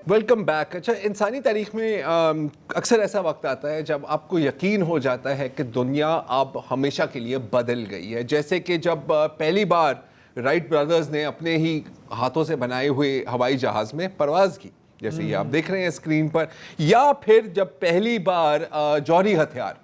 Welcome back. अच्छा, इंसानी तारीख में अक्सर ऐसा वक्त आता है जब आपको यकीन हो जाता है कि दुनिया अब हमेशा के लिए बदल गई है। जैसे कि जब पहली बार राइट ब्रदर्स ने अपने ही हाथों से बनाए हुए हवाई जहाज़ में परवाज़ की, जैसे ये आप देख रहे हैं स्क्रीन पर, या फिर जब पहली बार जौहरी हथियार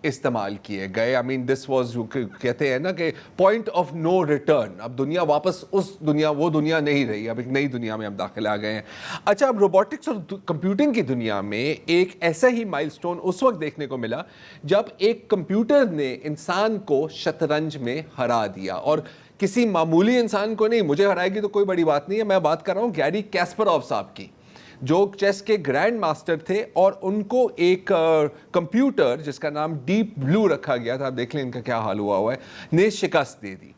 इस्तेमाल किए गए। आई मीन दिस वाज, कहते हैं ना कि पॉइंट ऑफ नो रिटर्न। अब दुनिया वापस वो दुनिया नहीं रही, अब एक नई दुनिया में हम दाखिल आ गए हैं। अच्छा, अब रोबोटिक्स और कंप्यूटिंग की दुनिया में एक ऐसा ही माइलस्टोन उस वक्त देखने को मिला जब एक कंप्यूटर ने इंसान को शतरंज में हरा दिया। और किसी मामूली इंसान को नहीं, मुझे हराएगी तो कोई बड़ी बात नहीं है, मैं बात कर रहा हूँ गैरी कैस्परोव साहब की, जो चेस के ग्रैंड मास्टर थे। और उनको एक कंप्यूटर जिसका नाम डीप ब्लू रखा गया था, आप देख लें इनका क्या हाल हुआ है, ने शिकस्त दे दी।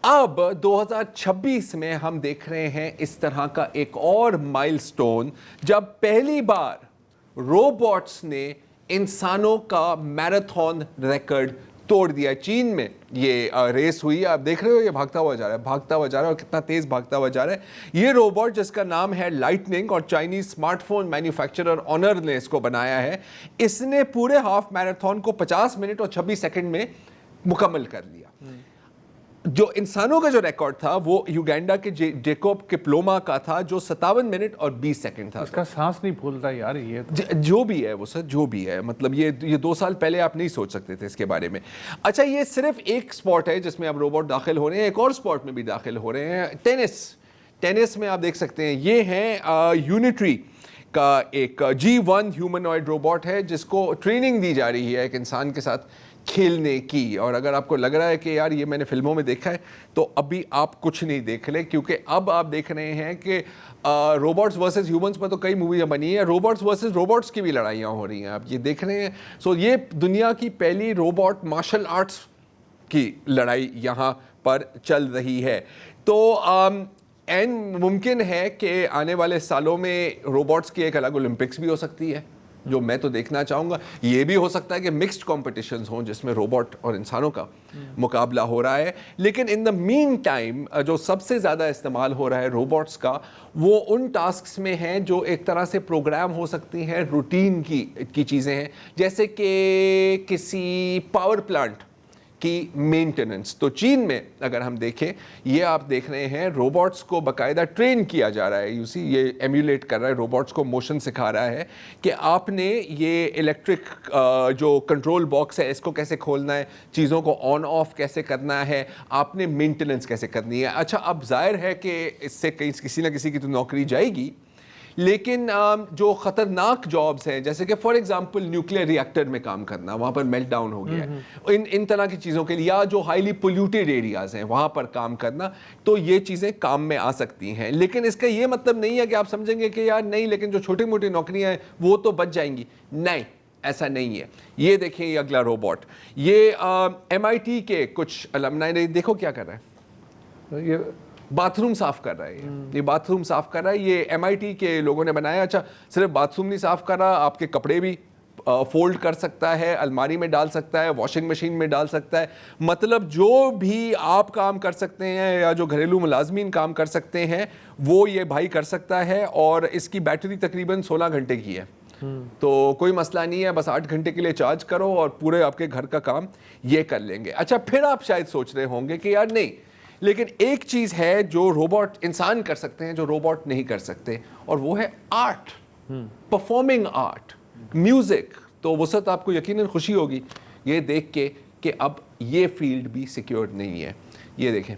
अब 2026 में हम देख रहे हैं इस तरह का एक और माइलस्टोन जब पहली बार रोबोट्स ने इंसानों का मैराथन रिकॉर्ड तोड़ दिया। चीन में ये रेस हुई, आप देख रहे हो, ये भागता हुआ जा रहा है, भागता हुआ जा रहा है, और कितना तेज भागता हुआ जा रहा है। ये रोबोट जिसका नाम है लाइटनिंग और चाइनीज स्मार्टफोन मैन्युफैक्चरर ऑनर ने इसको बनाया है, इसने पूरे हाफ मैराथन को 50 मिनट और 26 सेकंड में मुकम्मल कर लिया। जो इंसानों का जो रिकॉर्ड था वो युगांडा के जेकोब किप्लोमा का था, जो 57 मिनट और 20 सेकंड था। इसका सांस नहीं फूलता यार, ये तो। जो भी है वो सर, जो भी है, मतलब ये 2 साल पहले आप नहीं सोच सकते थे इसके बारे में। अच्छा, ये सिर्फ एक स्पोर्ट है जिसमें अब रोबोट दाखिल हो रहे हैं, एक और स्पोर्ट में भी दाखिल हो रहे हैं, टेनिस में आप देख सकते हैं। ये है यूनिट्री का एक G1 ह्यूमनॉइड रोबोट है जिसको ट्रेनिंग दी जा रही है एक इंसान के साथ खेलने की। और अगर आपको लग रहा है कि यार ये मैंने फिल्मों में देखा है, तो अभी आप कुछ नहीं देख ले, क्योंकि अब आप देख रहे हैं कि रोबोट्स वर्सेस ह्यूमंस पर तो कई मूवियाँ बनी हैं, रोबोट्स वर्सेस रोबोट्स की भी लड़ाइयाँ हो रही हैं, आप ये देख रहे हैं। सो ये दुनिया की पहली रोबोट मार्शल आर्ट्स की लड़ाई यहाँ पर चल रही है। तो एंड मुमकिन है कि आने वाले सालों में रोबोट्स की एक अलग ओलंपिक्स भी हो सकती है, जो मैं तो देखना चाहूँगा। ये भी हो सकता है कि मिक्स्ड कॉम्पिटिशन्स हों जिसमें रोबोट और इंसानों का मुकाबला हो रहा है। लेकिन इन द मीन टाइम जो सबसे ज़्यादा इस्तेमाल हो रहा है रोबोट्स का, वो उन टास्क्स में है जो एक तरह से प्रोग्राम हो सकती हैं, रूटीन की चीज़ें हैं, जैसे कि किसी पावर प्लांट की मेंटेनेंस। तो चीन में अगर हम देखें, ये आप देख रहे हैं रोबोट्स को बाकायदा ट्रेन किया जा रहा है। यूसी ये एम्यूलेट कर रहा है, रोबोट्स को मोशन सिखा रहा है कि आपने ये इलेक्ट्रिक जो कंट्रोल बॉक्स है इसको कैसे खोलना है, चीज़ों को ऑन ऑफ कैसे करना है, आपने मेंटेनेंस कैसे करनी है। अच्छा, अब जाहिर है कि इससे किसी ना किसी की तो नौकरी जाएगी, लेकिन जो ख़तरनाक जॉब्स हैं, जैसे कि फॉर एग्जांपल न्यूक्लियर रिएक्टर में काम करना, वहाँ पर मेल्ट डाउन हो गया है, इन तरह की चीज़ों के लिए, या जो हाईली पोल्यूटेड एरियाज़ हैं वहाँ पर काम करना, तो ये चीज़ें काम में आ सकती हैं। लेकिन इसका ये मतलब नहीं है कि आप समझेंगे कि यार नहीं, लेकिन जो छोटी मोटी नौकरियाँ हैं वो तो बच जाएंगी। नहीं, ऐसा नहीं है। ये देखें, ये अगला रोबोट, ये MIT के कुछ अलमनाई, देखो क्या कर रहा है, ये बाथरूम साफ कर रहा है। ये बाथरूम साफ कर रहा है, ये MIT के लोगों ने बनाया। अच्छा, सिर्फ बाथरूम नहीं साफ कर रहा, आपके कपड़े भी फोल्ड कर सकता है, अलमारी में डाल सकता है, वॉशिंग मशीन में डाल सकता है। मतलब जो भी आप काम कर सकते हैं या जो घरेलू मुलाजमीन काम कर सकते हैं वो ये भाई कर सकता है। और इसकी बैटरी तकरीबन 16 घंटे की है, तो कोई मसला नहीं है, बस 8 घंटे के लिए चार्ज करो और पूरे आपके घर का काम ये कर लेंगे। अच्छा, फिर आप शायद सोच रहे होंगे कि यार नहीं, लेकिन एक चीज़ है जो रोबोट इंसान कर सकते हैं जो रोबोट नहीं कर सकते, और वो है आर्ट, परफॉर्मिंग आर्ट, म्यूज़िक। तो वसत आपको यकीनन खुशी होगी ये देख के कि अब ये फील्ड भी सिक्योर नहीं है। ये देखें,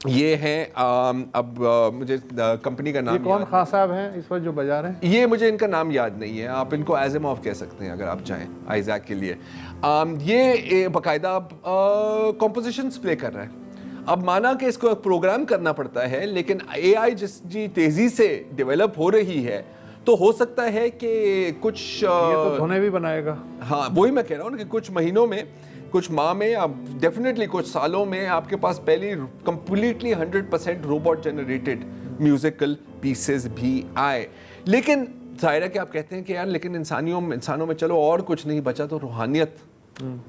ये है अब मुझे कंपनी का नाम, ये कौन खान साहब हैं इस वक्त जो बजा रहे हैं? ये मुझे इनका नाम याद नहीं है, आप इनको आज़मोव कह सकते हैं अगर आप चाहें, आइजैक के लिए। ये बाकायदा कॉम्पोजिशंस प्ले कर रहा है। अब माना कि इसको प्रोग्राम करना पड़ता है, लेकिन AI जिस तेज़ी से डेवलप हो रही है, तो हो सकता है कि कुछ ये तो धोने भी बनाएगा। हाँ, वही मैं कह रहा हूँ कि कुछ महीनों में, कुछ माह में, अब डेफिनेटली कुछ सालों में आपके पास पहली completely 100% robot generated musical pieces भी आए। लेकिन जाहिर है कि आप कहते हैं कि यार लेकिन इंसानों में चलो और कुछ नहीं बचा, तो रूहानियत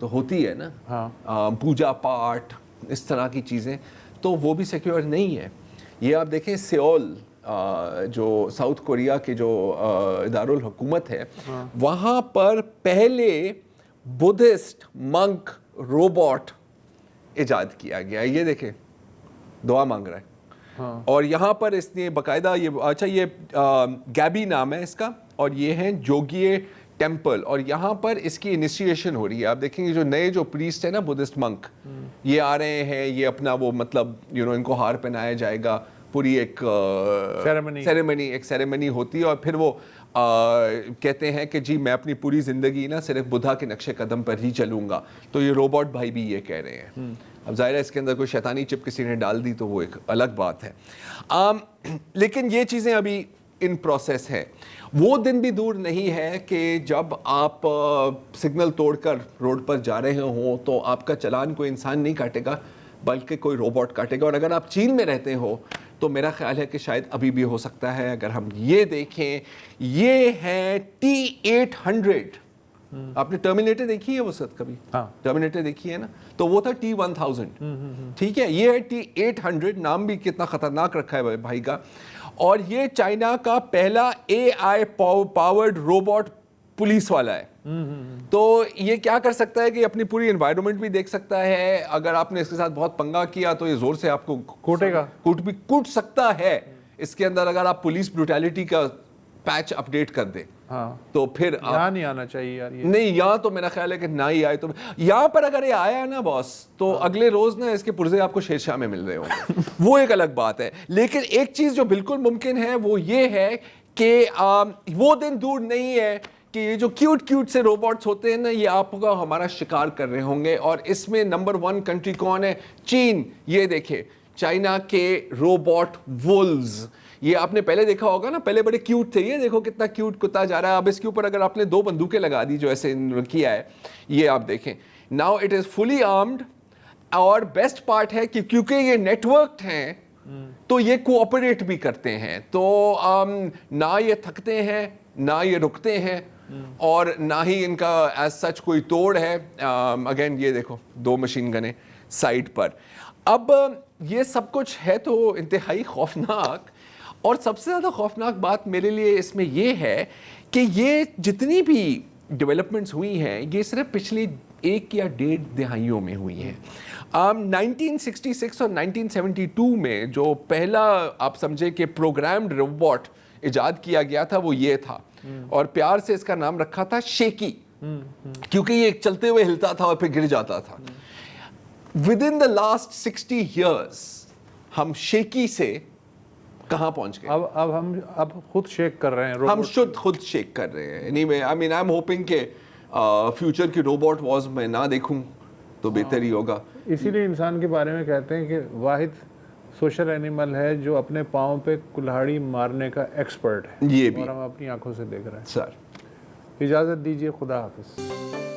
तो होती है ना। हाँ, पूजा पाठ, इस तरह की चीज़ें, तो वो भी सिक्योर नहीं है। ये आप देखें, सियोल जो साउथ कोरिया के जो इदारुल हुकूमत है वहाँ पर पहले बुद्धिस्ट मंक रोबोट इजाद किया गया। ये देखें, दुआ मांग रहा है। हाँ। और यहाँ पर इसने बाकायदा ये अच्छा ये गैबी नाम है इसका, और ये है जोगिए टेम्पल, और यहाँ पर इसकी इनिशिएशन हो रही है। आप देखेंगे जो नए जो प्रीस्ट है ना, बुद्धिस्ट मंक, ये आ रहे हैं, ये अपना वो मतलब इनको हार पहनाया जाएगा, पूरी एक सेरेमनी होती है, और फिर वो कहते हैं कि जी मैं अपनी पूरी ज़िंदगी ना सिर्फ बुद्धा के नक्शे कदम पर ही चलूँगा। तो ये रोबोट भाई भी ये कह रहे हैं। अब ज़ाहिर है इसके अंदर कोई शैतानी चिप किसी ने डाल दी तो वो एक अलग बात है। लेकिन ये चीज़ें अभी इन प्रोसेस है। वो दिन भी दूर नहीं है कि जब आप सिग्नल तोड़कर रोड पर जा रहे हों तो आपका चालान कोई इंसान नहीं काटेगा बल्कि कोई रोबोट काटेगा। और अगर आप चीन में रहते हो तो मेरा ख्याल है कि शायद अभी भी हो सकता है। अगर हम ये देखें, ये है T-800। आपने टर्मिनेटर देखी है वो सर कभी? हाँ। टर्मिनेटर देखी है ना, तो वो था T-1000। ठीक है, ये है T-800, नाम भी कितना खतरनाक रखा है भाई का। और ये चाइना का पहला AI पावर्ड रोबोट पुलिस वाला है। तो ये क्या कर सकता है कि अपनी पूरी एनवायरनमेंट भी देख सकता है। अगर आपने इसके साथ बहुत पंगा किया तो ये जोर से आपको कूटेगा, कूट सकता है। इसके अंदर अगर आप पुलिस ब्रूटैलिटी का पैच अपडेट कर दे तो फिर यहाँ नहीं आना चाहिए यार ये। नहीं, यहाँ तो मेरा ख्याल है कि ना ही आए। तो यहाँ पर अगर ये आया ना बॉस, तो अगले रोज ना इसके पुर्जे आपको शेरशाह में मिल रहे होंगे। वो एक अलग बात है। लेकिन एक चीज जो बिल्कुल मुमकिन है वो ये है कि वो दिन दूर नहीं है कि ये जो क्यूट से रोबोट्स होते हैं ना, ये आपका हमारा शिकार कर रहे होंगे। और इसमें नंबर 1 कंट्री कौन है? चीन। ये देखे चाइना के रोबोट वुल्व्स, ये आपने पहले देखा होगा ना, पहले बड़े क्यूट थे। ये देखो कितना क्यूट कुत्ता जा रहा है। अब इसके ऊपर अगर आपने 2 बंदूकें लगा दी जो ऐसे किया है, ये आप देखें, now it is fully armed. और बेस्ट पार्ट है कि क्योंकि ये नेटवर्क्ड हैं तो ये कोऑपरेट भी करते हैं। तो ना ये थकते हैं ना ये रुकते हैं और ना ही इनका एज सच कोई तोड़ है। अगेन ये देखो 2 मशीन गने साइड पर। अब ये सब कुछ है तो इंतहाई खौफनाक। और सबसे ज़्यादा खौफनाक बात मेरे लिए इसमें ये है कि ये जितनी भी डेवलपमेंट्स हुई हैं ये सिर्फ पिछली 1 या 1.5 दहाइयों में हुई हैं। 1966 और 1972 में जो पहला आप समझे कि प्रोग्राम्ड रोबोट इजाद किया गया था वो ये था, और प्यार से इसका नाम रखा था शेकी, क्योंकि ये चलते हुए हिलता था और फिर गिर जाता था। With in the last 60 years हम शेकी से कहाँ पहुंच गए? अब हम खुद शेक कर रहे हैं। हम खुद शेक कर रहे हैं। Anyway, I mean I am hoping के फ्यूचर की रोबोट वॉर्स मैं ना देखूं तो बेहतर ही होगा। इसीलिए इंसान के बारे में कहते हैं कि वाहिद सोशल एनिमल है जो अपने पाँव पे कुल्हाड़ी मारने का एक्सपर्ट है। ये भी और हम अपनी आंखों से देख रहे हैं। सर इजाज़त दीजिए, खुदा हाफिज़।